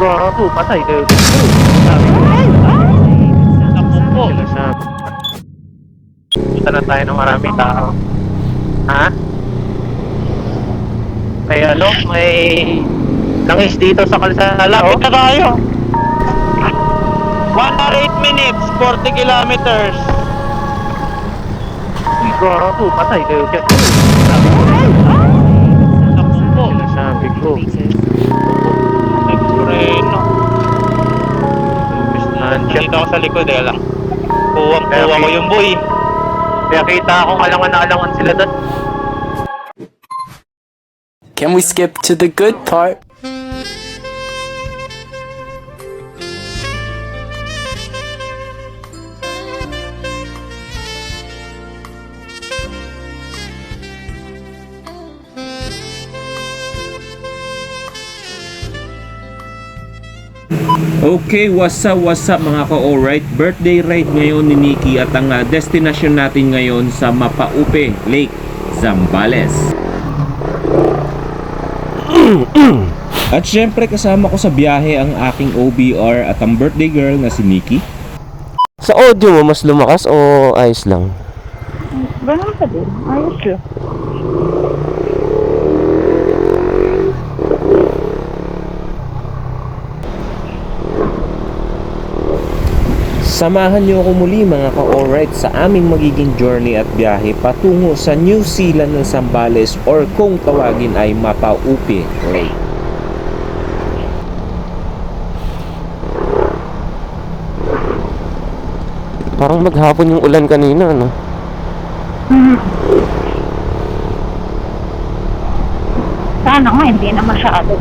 Gago, patay kayo. Naku po. Sinasabi. Punta na tayo ng maraming tao. Ha? May ano? May langis dito sa kalsada. Lapit na tayo. 1 hour 8 minutes, 40 kilometers. Gago, patay kayo. Naku po. Sinasabi ko. Nagpreno. Nandito ako sa likod eh lang. Kuwang-kuwa ko yung boy. Kaya kita akong alangan na alangan sila doon. Can we skip to the good part? Okay, what's up mga ka-alright? Birthday ride ngayon ni Nikki at ang destination natin ngayon sa Mapaupe Lake, Zambales. At syempre kasama ko sa biyahe ang aking OBR at ang birthday girl na si Nikki. Sa audio mo, mas lumakas o ayos lang? Ganun pa din. Ayos yun. Samahan niyo ako muli mga ka-alright sa aming magiging journey at biyahe patungo sa New Zealand ng Zambales or kung tawagin ay Mapaupe Lake. Parang maghapon yung ulan kanina, ano? Sana nga, hindi na masyado.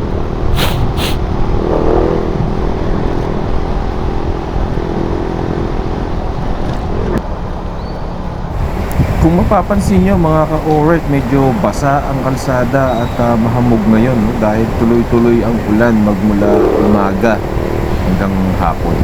Kung mapapansin nyo mga ka-alright, medyo basa ang kalsada at mahamog ngayon, no? Dahil tuloy-tuloy ang ulan magmula umaga hanggang hapon.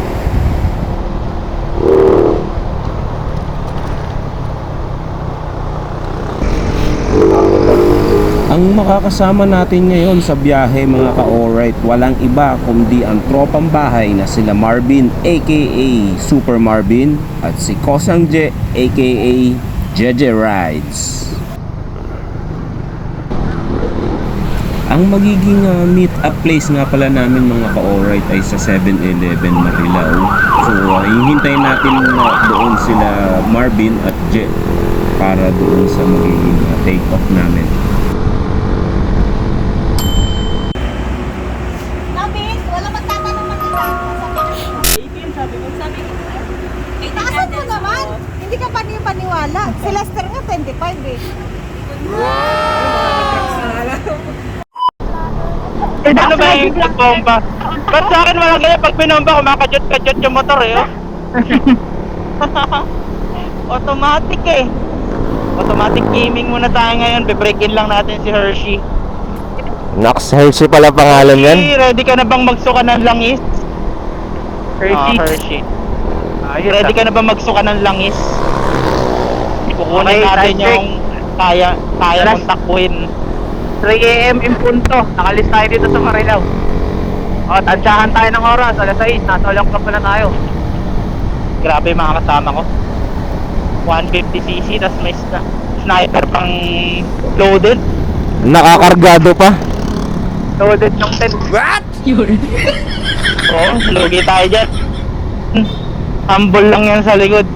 Ang makakasama natin ngayon sa biyahe mga ka-alright, walang iba kundi ang tropang bahay na sila Marvin aka Super Marvin at si Kosang Je aka Jeje Rides. Ang magiging meet up place nga pala namin mga ka-alright ay sa 7-Eleven Marilao. So hihintayin natin doon sila Marvin at Je para doon sa magiging take off namin. Wala magtatanong Manila. Sabi ko. Taasan mo naman. Hindi ka paniwala. Si Lester nga 25 eh. Ano ba yung bomba? Ba't sa akin wala kaya pag binomba, kumakajot-kajot yung motor eh, oh. Automatic eh. Automatic gaming muna tayo ngayon. Be-break in lang natin si Hershey. Nax, Hershey pala pangalan yan. Hershey, ready ka na bang magsuka ng langis? Hershey. Hershey. Ayos Ready ka na ba magsuka ng langis? Kukunin Okay, natin time yung kaya mong takuin. 3 AM in punto. Nakalis tayo dito sa Marilao. O, tansyahan tayo ng oras. Alas 6. Nasa Olang Club na tayo. Grabe mga kasama ko. 150cc, tas may sniper pang loaded. Nakakargado pa. Loaded ng 10. Oo, lugi tayo dyan. Humble lang yan sa likod.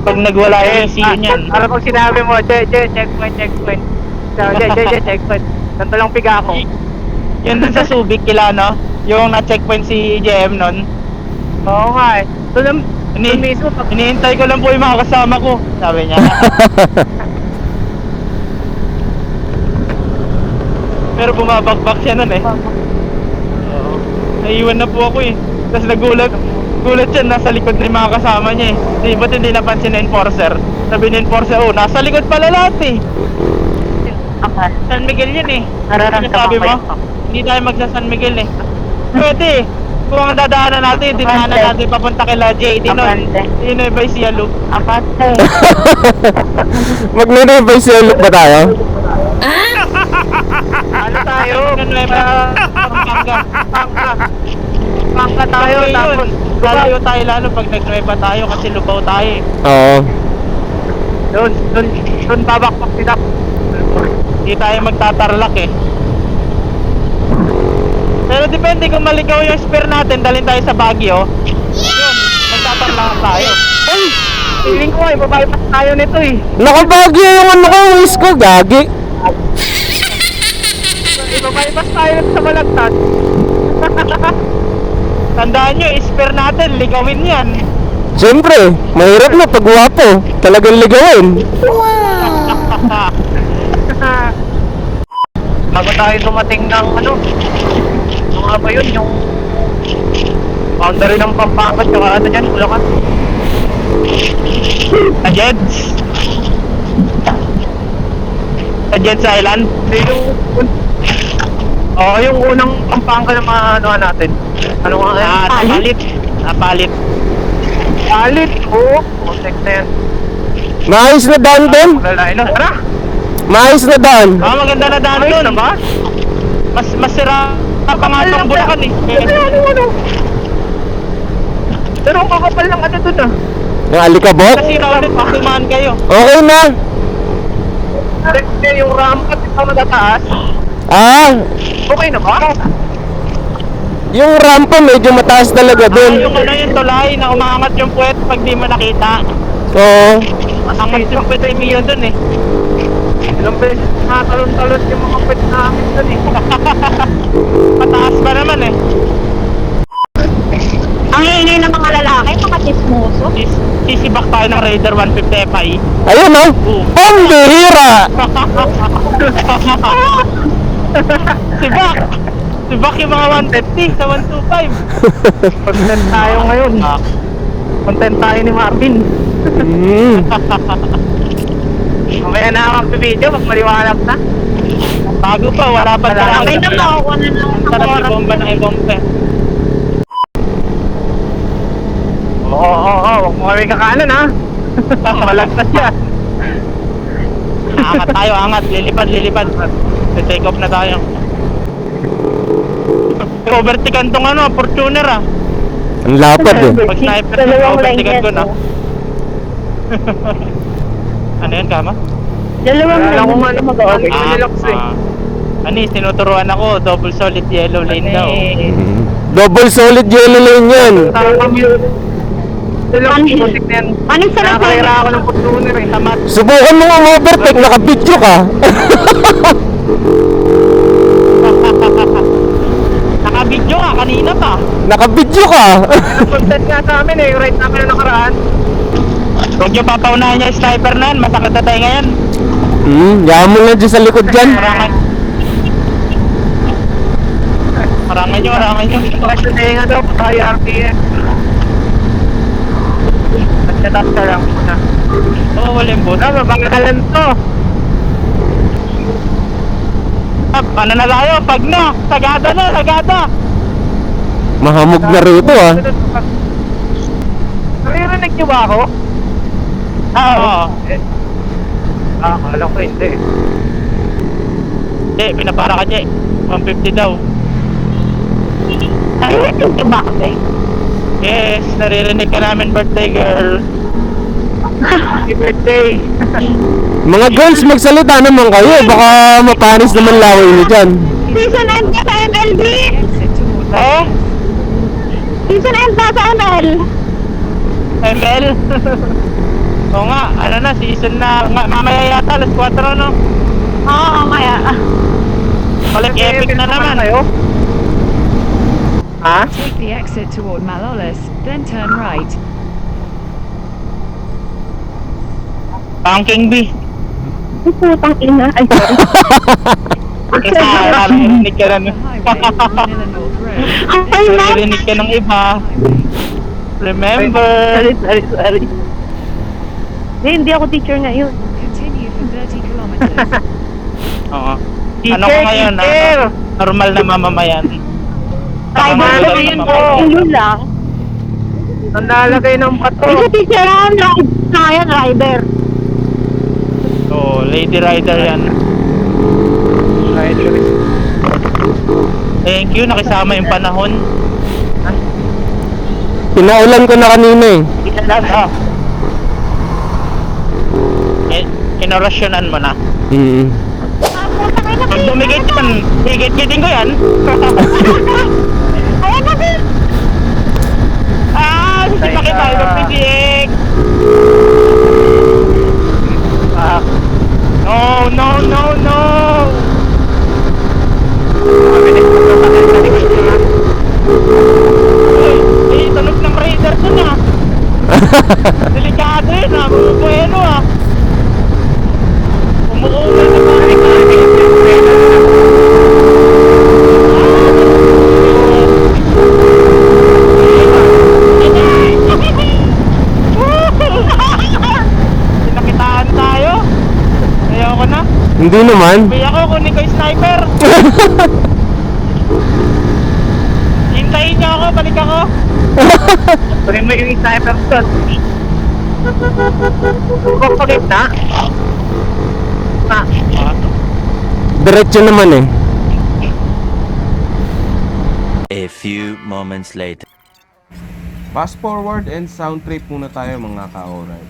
Pag nagwala yung ECU niyan. Para pag sinabi mo, checkpoint. Checkpoint. Ganito lang piga ako. Yun dun sa Subic kila, no? Yung na-checkpoint si JM nun. Oo nga eh. Doon mismo. Hinihintay ko lang po yung mga kasama ko. Sabi niya. Pero bumabagbak siya nun eh. Oo. Naiwan na po ako eh. Tapos nagulat siya, nasa likod na yung mga kasama niya eh. Ba't hindi napansin na enforcer? Sabi ni enforcer, oh, nasa likod pala lahat eh. Okay. San Miguel yun eh. Nararamdaman Sabi ko mo, yun. hindi tayo magsa San Miguel eh. Pwede eh. Kung ang dadaanan natin, dinaanan natin papunta kila JD nun. Abante. Yun na ba yung Sia Loop? Aparte. Magre-revise yung look ba tayo? Ano tayo? Nueva Pampanga. Pangka tayo, Okay, tapos yun. Lalayo tayo lalo pag nag-Nueva tayo kasi lubaw tayo eh. Oo. doon babakbak sila. Hindi tayo magtatarlak eh. Pero depende kung maligaw yung spare natin, dalhin tayo sa Baguio. Yun, magtatarlak tayo. Ay! Feeling ko ay babaypas tayo nito eh. Nakabagyo yung ano ko, wish ko, gagi. Babaypas tayo nito sa Balagtas. Tandaan nyo, spare natin, ligawin yan. Siyempre, mahirap na pag wapo. Talagang ligawin. Bago tayo dumating ng ano, yung nga ba yun, yung boundary ng Pampanga tsaka ano dyan, Bulacan. Sa Jeds. Sa Jeds Island. Yung unang Pampanga na ano natin. Ano nga yan? Napalit. Napalit. Palit! Oo, contact na yan. Maayos na daan doon. Malalay na. Tara! Maayos na daan. Maganda na daan Ayos doon. na ba? Mas sira pa nga itong Bulacan eh. Ano? Pero ang kakapal ng ano dun ah. Yung alikabok. Nasira ulit pag dumaan kayo. Okay na. Hindi, yung ramp at ikaw natataas. Ah, Okay na ba? yung rampa medyo mataas talaga doon. Yung ano yung tulay na umaangat yung puwet pag di mo nakita. Oo. Angat yung puwet ay Mio dun eh. Ilang beses nakatalon-talon yung mga pwede namin dun eh. Mataas pa naman eh. Ang ingay ng mga lalaki, mga chismoso. Sisibak tayo ng Raider 150 Fi. Ayun oh. Ang bihira. Sibak! Sibak yung mga 150 sa 125. Content tayo ngayon. Content tayo ni Marvin. Mamaya na ako mag-video, pag maliwanag na. Bago pa, wala pa tayo. Okay na ba? Ako na lang Ang ng sarap oras. ibomba ng ibomba. Oo, huwag mo kami kakanan ha. Malagtas yan. Angat tayo, angat. Lilipad. Take off na tayo. Overtikan tong ano, Fortuner ah. Ang lapad eh. Pag sniper, Dalawang overtikan line ko na. yan, Ano yan, Kama? Dalawang Wala akong line ano, mag-over. relax eh. Ano eh, tinuturuan ako, double solid yellow lane daw. Double solid yellow lane yan. Tara kami. Dalawang music na yan. Anong sarap Nakakaira ako ng Fortuner eh. Tamat. Subukan mo ang overtake, nakabidyo ka. Nakabidyo ka, kanina pa. Nakabidyo ka. Ang content nga sa amin eh, yung ride namin na nakaraan. Huwag nyo papaunahan niya yung sniper na yan, masakit na tayo ngayon. Yamon na dyan sa likod dyan. Marangan nyo. Kasi nga daw, tayo RPM. Nagtatas ka lang muna. Oo, wala yung boss. Mabangkalan to. Ano na tayo? Pag na! Sagada! Mahamog na rito ah. Naririnig niyo ba ako? Oo. Akala ko hindi. Hindi, pinapara ka dyan. 150 daw. Ay, ito ba ako eh? Yes, naririnig ka namin, birthday girl. Happy birthday. Mga girls, magsalita naman kayo. Baka mapanis naman laway niyo dyan. Season end ka sa MLB! Eh? Season end ka sa ML! ML? Oo nga, ano na, season na. Mamaya yata, alas 4 no? Oo, kaya. Balik epic na naman. Ha? Take the exit toward Malolos, then turn right. Banking B. Ay, putang ina. Ay, sorry. Naririnig ka na. The highway on Manila North Road. Ay, ma'am. Naririnig ka ng iba. Remember. Sorry. Hindi ako teacher ngayon. Continue for 30 kilometers. Oo. Teacher, Ano ko ngayon? teacher. Normal na mamamayan. Ay, Normal bakit na ngayon po? mamamayan. Yun lang. Ang nalagay ng bato. Isa teacher na ngayon, rider. Oo, lady rider yan. Rider. Thank you, nakisama yung panahon. Pinaulan ko na kanina eh. Ilan lang, oh. Inorasyonan mo na. Pag dumigit yan, higit-gitin ko yan. Ayan na, Bill. Sisipa kita, yung PGX. No. Mabilis ko sa sakit sa likod niya. Tunog ng Raider ko na. Delikado yun ha, bueno ha. Umuulay na parang Pinakitaan tayo. Ayoko na. Hindi naman. May ako, kunin ko yung sniper. Hintayin niyo ako, balik ako. Tuloy mo yung sniper shot. Huwag pagit na. Diretso naman eh. A few moments later. Fast forward and sound trip muna tayo mga ka-alright.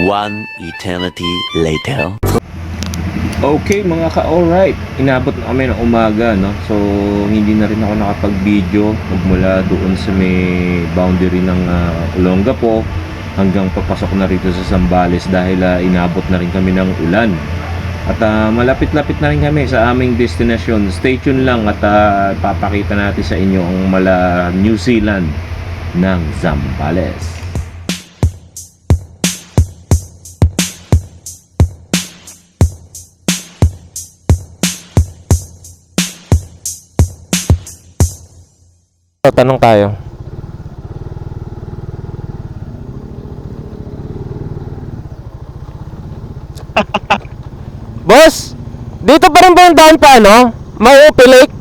One eternity later. Okay mga ka-alright, inabot na kami ng umaga, no? So hindi na rin ako nakapag-video magmula doon sa may boundary ng Olongapo hanggang papasok na rito sa Zambales dahil inabot na rin kami ng ulan. At malapit-lapit na rin kami sa aming destination. Stay tuned lang at papakita natin sa inyo ang mala New Zealand ng Zambales. Tanong tayo. Boss, dito pa rin ba yung daan pa ano? Mauupi Lake?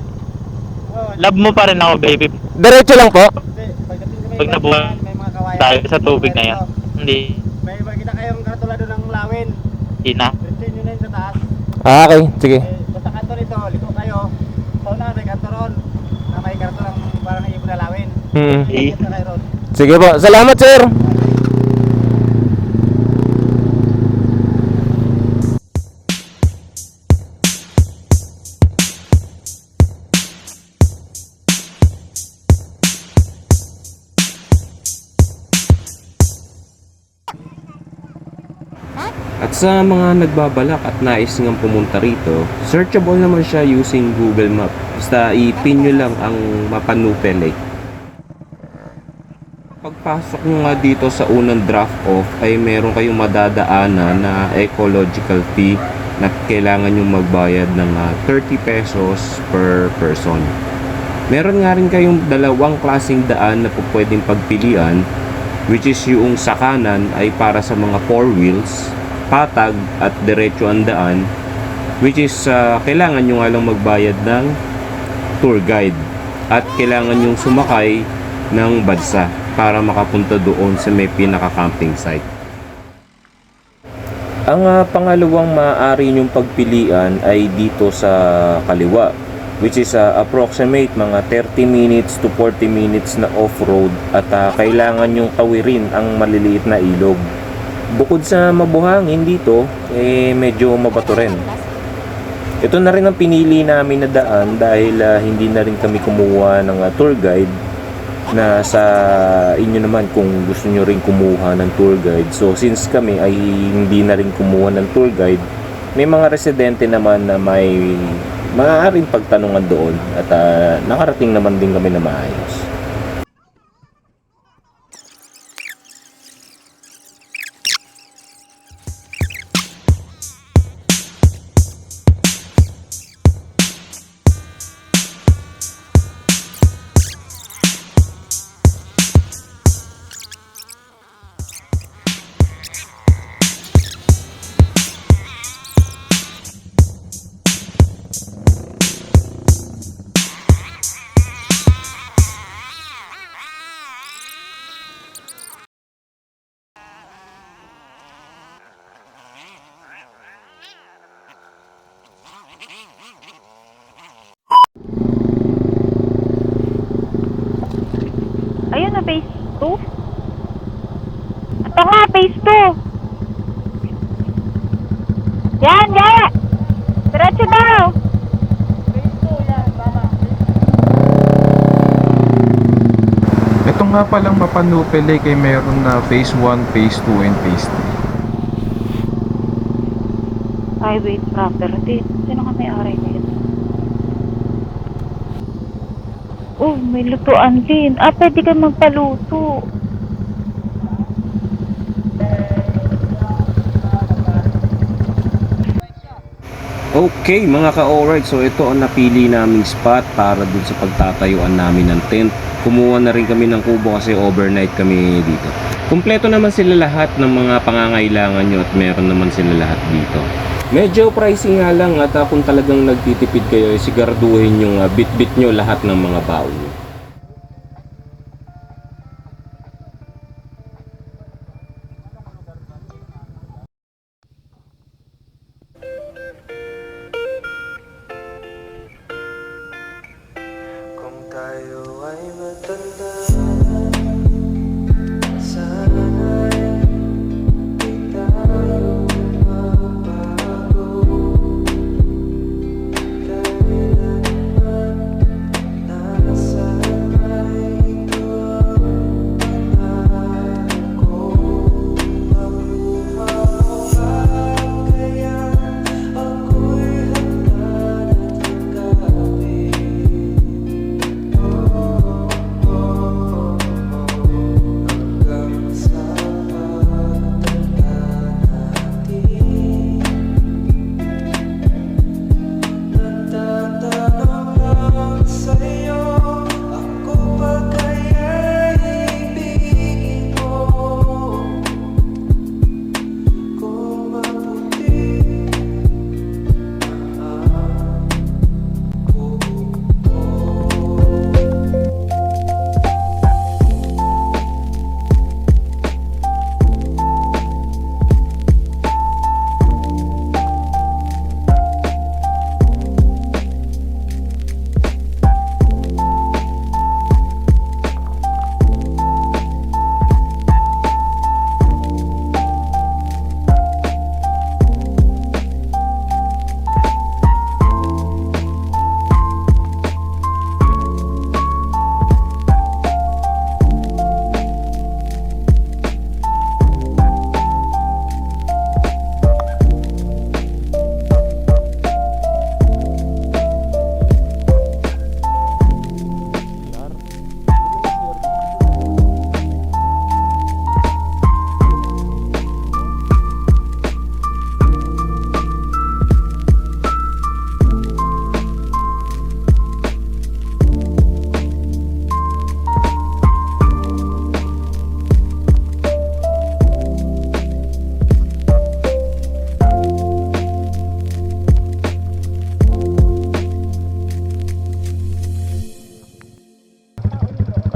Love mo pa rin ako, baby. Diretso lang po? Pag nabuhay tayo sa tubig na yan. Hindi. May makita kayong karatula doon ng lawin. Hindi na. Diretso nyo na yun sa taas. Okay, sige. Basta kanto nito, liko kayo. Pauna, may kanto ron. Na may karatulang parang ibon na lawin. Ikit na kayo ron. Sige po, salamat sir. At sa mga nagbabalak at nais ngang pumunta rito, searchable naman siya using Google Map. Basta i-pin nyo lang ang Mapanupe Lake. Pagpasok nyo nga dito sa unang draft off ay meron kayong madadaanan na ecological fee na kailangan nyo magbayad ng 30 pesos per person. Meron nga rin kayong dalawang klaseng daan na pwedeng pagpilian, which is yung sa kanan ay para sa mga 4 wheels, patag at diretso ang daan, which is kailangan nyo nga lang magbayad ng tour guide at kailangan nyong sumakay ng badsa para makapunta doon sa may pinaka-camping site. Ang pangalawang maaari nyong pagpilian ay dito sa kaliwa, which is approximate mga 30 minutes to 40 minutes na off-road at kailangan nyong tawirin ang maliliit na ilog. Bukod sa mabuhangin dito, medyo mabato rin. Ito na rin ang pinili namin na daan dahil hindi na rin kami kumuha ng tour guide na sa inyo naman kung gusto nyo rin kumuha ng tour guide. So since kami ay hindi na rin kumuha ng tour guide, may mga residente naman na may maaaring pagtanungan doon at nakarating naman din kami na maayos. Ayun na, phase 2. Ito nga, phase 2. Yan, yan! Diretso daw! Ito nga palang Mapanupil kay meron na phase 1, phase 2, and phase 3. Highway property. Sino ka may-ari nito? Oh, may lutuan din. Pwede ka magpaluto. Okay mga ka-alright, so ito ang napili naming spot para dun sa pagtatayuan namin ng tent. Kumuha na rin kami ng kubo kasi overnight kami dito. Kumpleto naman sila lahat ng mga pangangailangan nyo at meron naman sila lahat dito. Medyo pricey nga lang at kung talagang nagtitipid kayo, siguraduhin yung bit-bit nyo lahat ng mga baon nyo. Kung tayo ay matanda,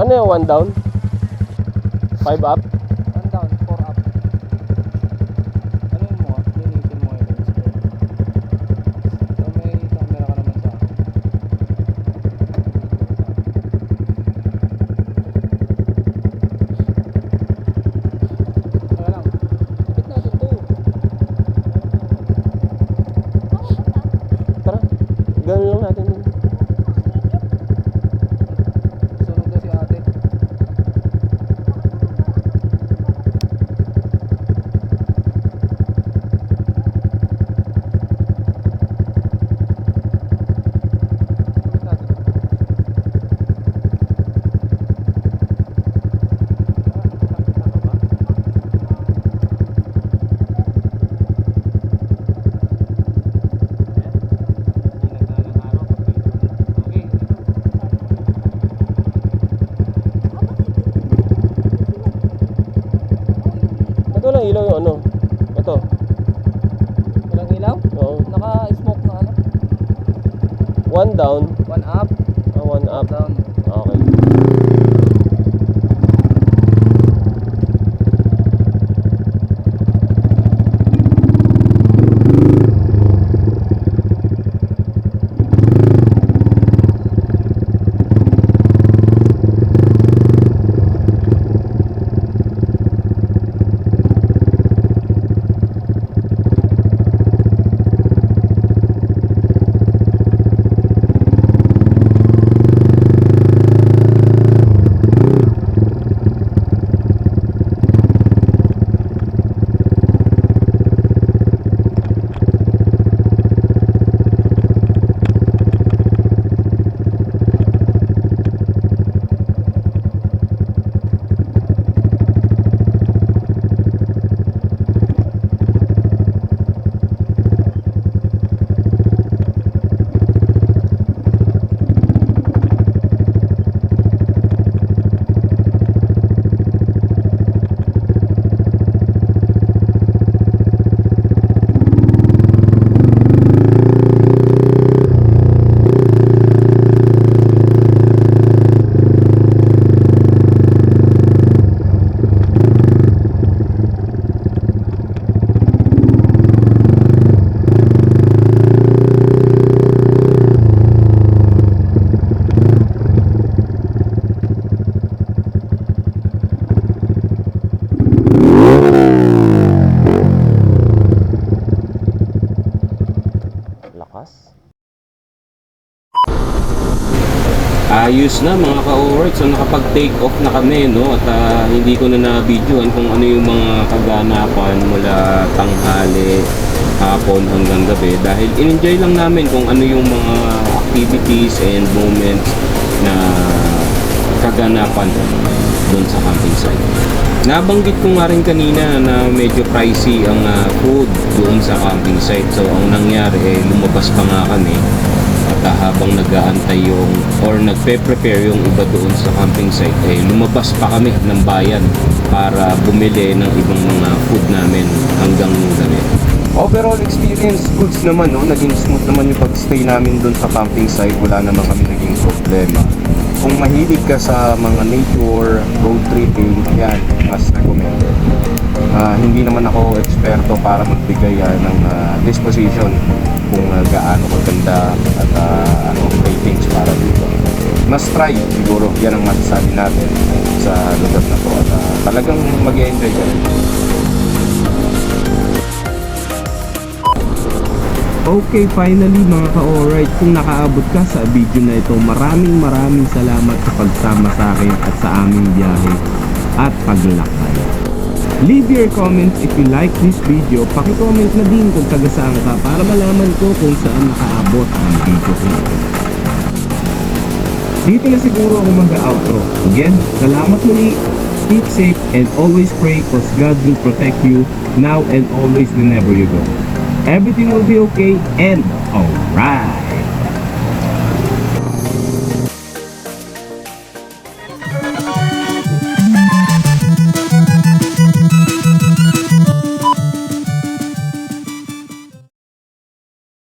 Ano yung 1 down? 5 up? 1 down, 4 up. Ano yun mo? Linitin mo yung lens ko. So may camera ka naman sa akin. Kaya lang. Kapit natin to. Tara, ganun lang natin yun. Sunog na si ate. Ba't walang ilaw yung ano? Ito. Walang ilaw? Oo. Naka-smoke na ano? 1 down. 1 up, 1 up. down. Okay. Ayos na mga ka-alright, so nakapag-take off na kami, no? At hindi ko na na-videoan kung ano yung mga kaganapan mula tanghali, hapon hanggang gabi dahil in-enjoy lang namin kung ano yung mga activities and moments na kaganapan doon sa camping site. Nabanggit ko nga rin kanina na medyo pricey ang food doon sa camping site, so ang nangyari lumabas pa nga kami. At habang nag-aantay yung or nagpe-prepare yung iba doon sa camping site, lumabas pa kami ng bayan para bumili ng ibang mga food namin hanggang gabi. Overall experience, goods naman, no? Naging smooth naman yung pag-stay namin doon sa camping site. Wala naman kami naging problema. Kung mahilig ka sa mga nature, road tripping, yan, mas recommended. Hindi naman ako eksperto para magbigay ng disposition kung gaano maganda at ratings para dito. Mas try siguro, yan ang masasabi natin sa lugar na to at talagang mag-enjoy ka rin. Okay, finally mga ka-alright, kung nakaabot ka sa video na ito, maraming salamat sa pagsama sa akin at sa aming biyahe at paglakbay. Leave your comments if you like this video. Paki-comment na din kung taga saan ka para malaman ko kung saan nakaabot ang video ko. Dito na siguro ako mag-outro. Again, salamat muli, keep safe and always pray because God will protect you now and always whenever you go. Everything will be okay and alright.